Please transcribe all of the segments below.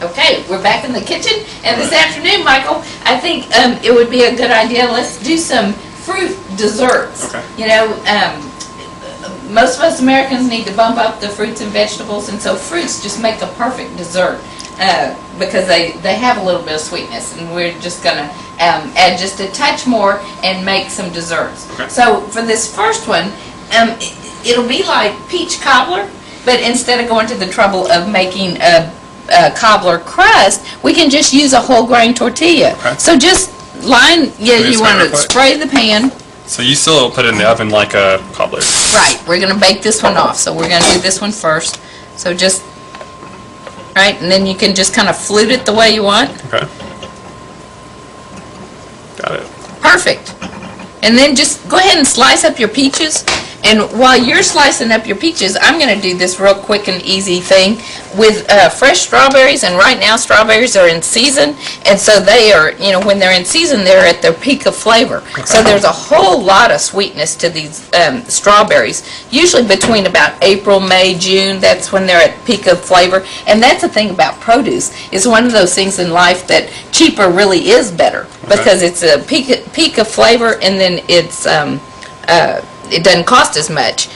Okay, we're back in the kitchen, and this afternoon, Michael, I think it would be a good idea. Let's do some fruit desserts. Okay. You know, most of us Americans need to bump up the fruits and vegetables, and so fruits just make a perfect dessert because they have a little bit of sweetness, and we're just going to add just a touch more and make some desserts. Okay. So for this first one, it'll be like peach cobbler, but instead of going to the trouble of making a cobbler crust, we can just use a whole grain tortilla. Okay. So just you want to spray the pan. So you still put it in the oven like a cobbler? Right, we're going to bake this one off. So we're going to do this one first. So just, right, and then you can just kind of flute it the way you want. Okay. Got it. Perfect. And then just go ahead and slice up your peaches. And while you're slicing up your peaches, I'm going to do this real quick and easy thing with fresh strawberries. And right now, strawberries are in season, and so they are, you know, when they're in season, they're at their peak of flavor. Okay. So there's a whole lot of sweetness to these strawberries. Usually between about April, May, June, that's when they're at peak of flavor. And that's the thing about produce. It's one of those things in life that cheaper really is better because it's a peak of flavor, and then it's it doesn't cost as much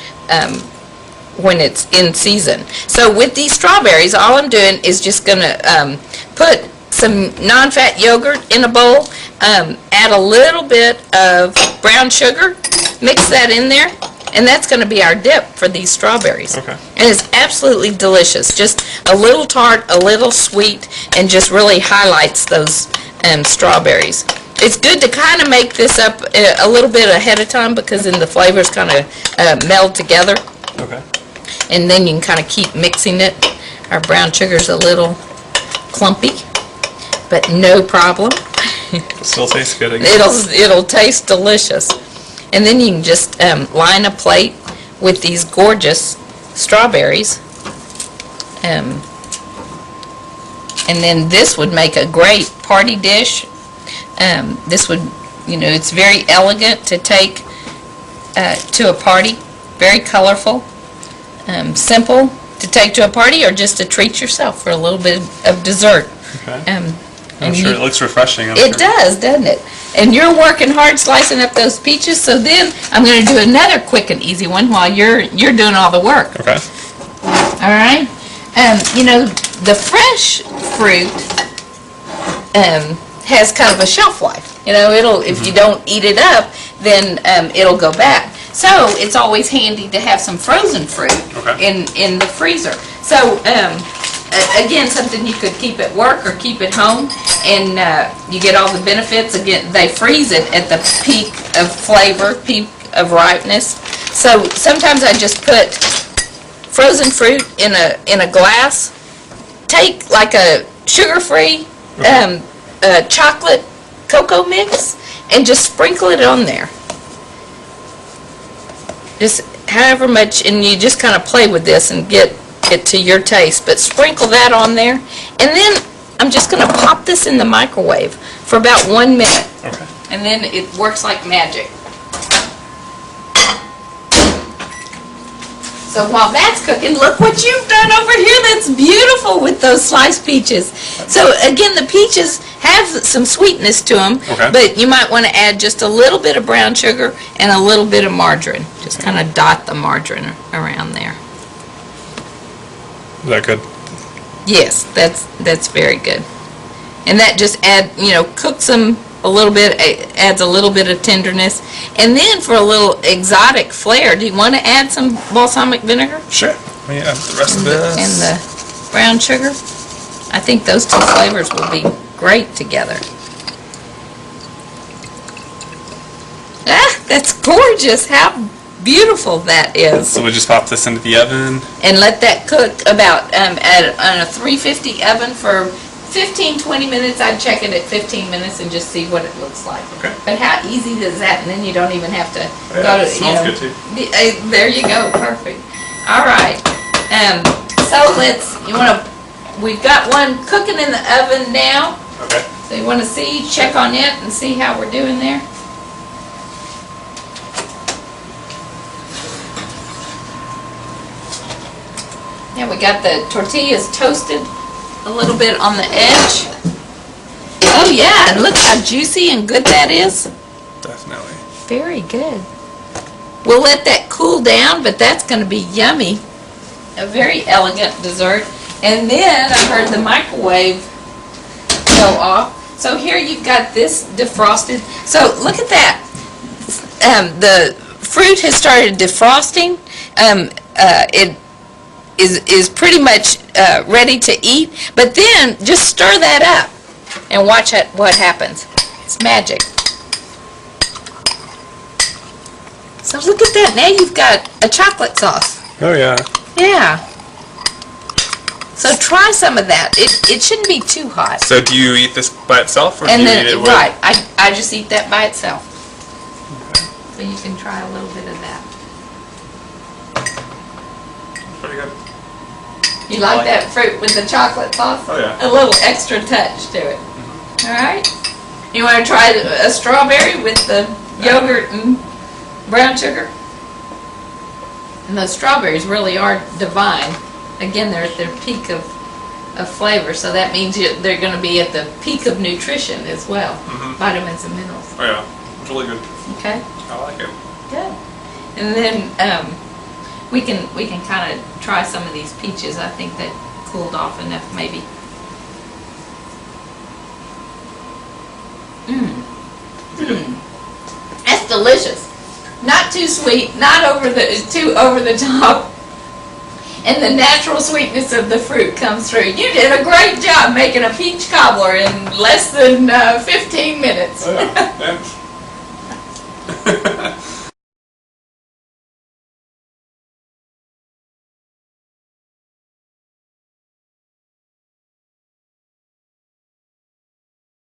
when it's in season. So with these strawberries, all I'm doing is just going to put some non-fat yogurt in a bowl, add a little bit of brown sugar, mix that in there, and that's going to be our dip for these strawberries. Okay. And it's absolutely delicious. Just a little tart, a little sweet, and just really highlights those strawberries. It's good to kind of make this up a little bit ahead of time because then the flavors kind of meld together. Okay. And then you can kind of keep mixing it. Our brown sugar's a little clumpy, but no problem. It still tastes good again. It'll taste delicious. And then you can just line a plate with these gorgeous strawberries. And then this would make a great party dish. This would, you know, it's very elegant to take to a party, very colorful, simple to take to a party or just to treat yourself for a little bit of dessert. Okay. I'm sure it looks refreshing. It does, doesn't it? And you're working hard slicing up those peaches, so then I'm going to do another quick and easy one while you're doing all the work. Okay. All right. You know, the fresh fruit has kind of a shelf life. You know, if you don't eat it up, then it'll go bad. So it's always handy to have some frozen fruit in the freezer. So again, something you could keep at work or keep at home, and you get all the benefits. Again, they freeze it at the peak of flavor, peak of ripeness. So sometimes I just put frozen fruit in a glass. Take like a sugar-free chocolate cocoa mix and just sprinkle it on there. Just however much, and you just kind of play with this and get it to your taste, but sprinkle that on there. And then I'm just going to pop this in the microwave for about 1 minute. Okay. And then it works like magic. So while that's cooking, look what you've done over here. That's beautiful with those sliced peaches. So again, the peaches have some sweetness to them, but you might want to add just a little bit of brown sugar and a little bit of margarine. Just kind of dot the margarine around there. Is that good? Yes, that's very good. And that just cooks them a little bit, adds a little bit of tenderness. And then for a little exotic flair, do you want to add some balsamic vinegar? Sure. Let me add the rest of this. And the brown sugar. I think those two flavors will be great together. Ah, that's gorgeous. How beautiful that is. So we just pop this into the oven and let that cook about on a 350 oven for 15-20 minutes. I'd check it at 15 minutes and just see what it looks like. Okay. But how easy is that? And then you don't even have to go to. Smells good too. There you go. Perfect. All right. So we've got one cooking in the oven now. Okay. So you want to check on it and see how we're doing there. Yeah, we got the tortillas toasted a little bit on the edge. Oh yeah, and look how juicy and good that is. Definitely. Very good. We'll let that cool down, but that's going to be yummy. A very elegant dessert. And then I heard the microwave go off. So here you've got this defrosted. So look at that. The fruit has started defrosting. It is pretty much ready to eat. But then just stir that up and watch what happens. It's magic. So look at that. Now you've got a chocolate sauce. Oh yeah. Yeah. So try some of that. It shouldn't be too hot. So do you eat this by itself, or And do you then, eat it with? right, I just eat that by itself. So you can try a little bit of that. Pretty good. You like that fruit with the chocolate sauce? Oh yeah. A little extra touch to it. All right. You want to try a strawberry with the yogurt and brown sugar? And those strawberries really are divine. Again, they're at their peak of flavor, so that means they're going to be at the peak of nutrition as well. Vitamins and minerals. Oh yeah. It's really good. Okay. I like it. Good. And then we can kind of try some of these peaches. I think they cooled off enough, maybe. That's delicious. Not too sweet, not too over the top. And the natural sweetness of the fruit comes through. You did a great job making a peach cobbler in less than 15 minutes. Oh yeah. Thanks.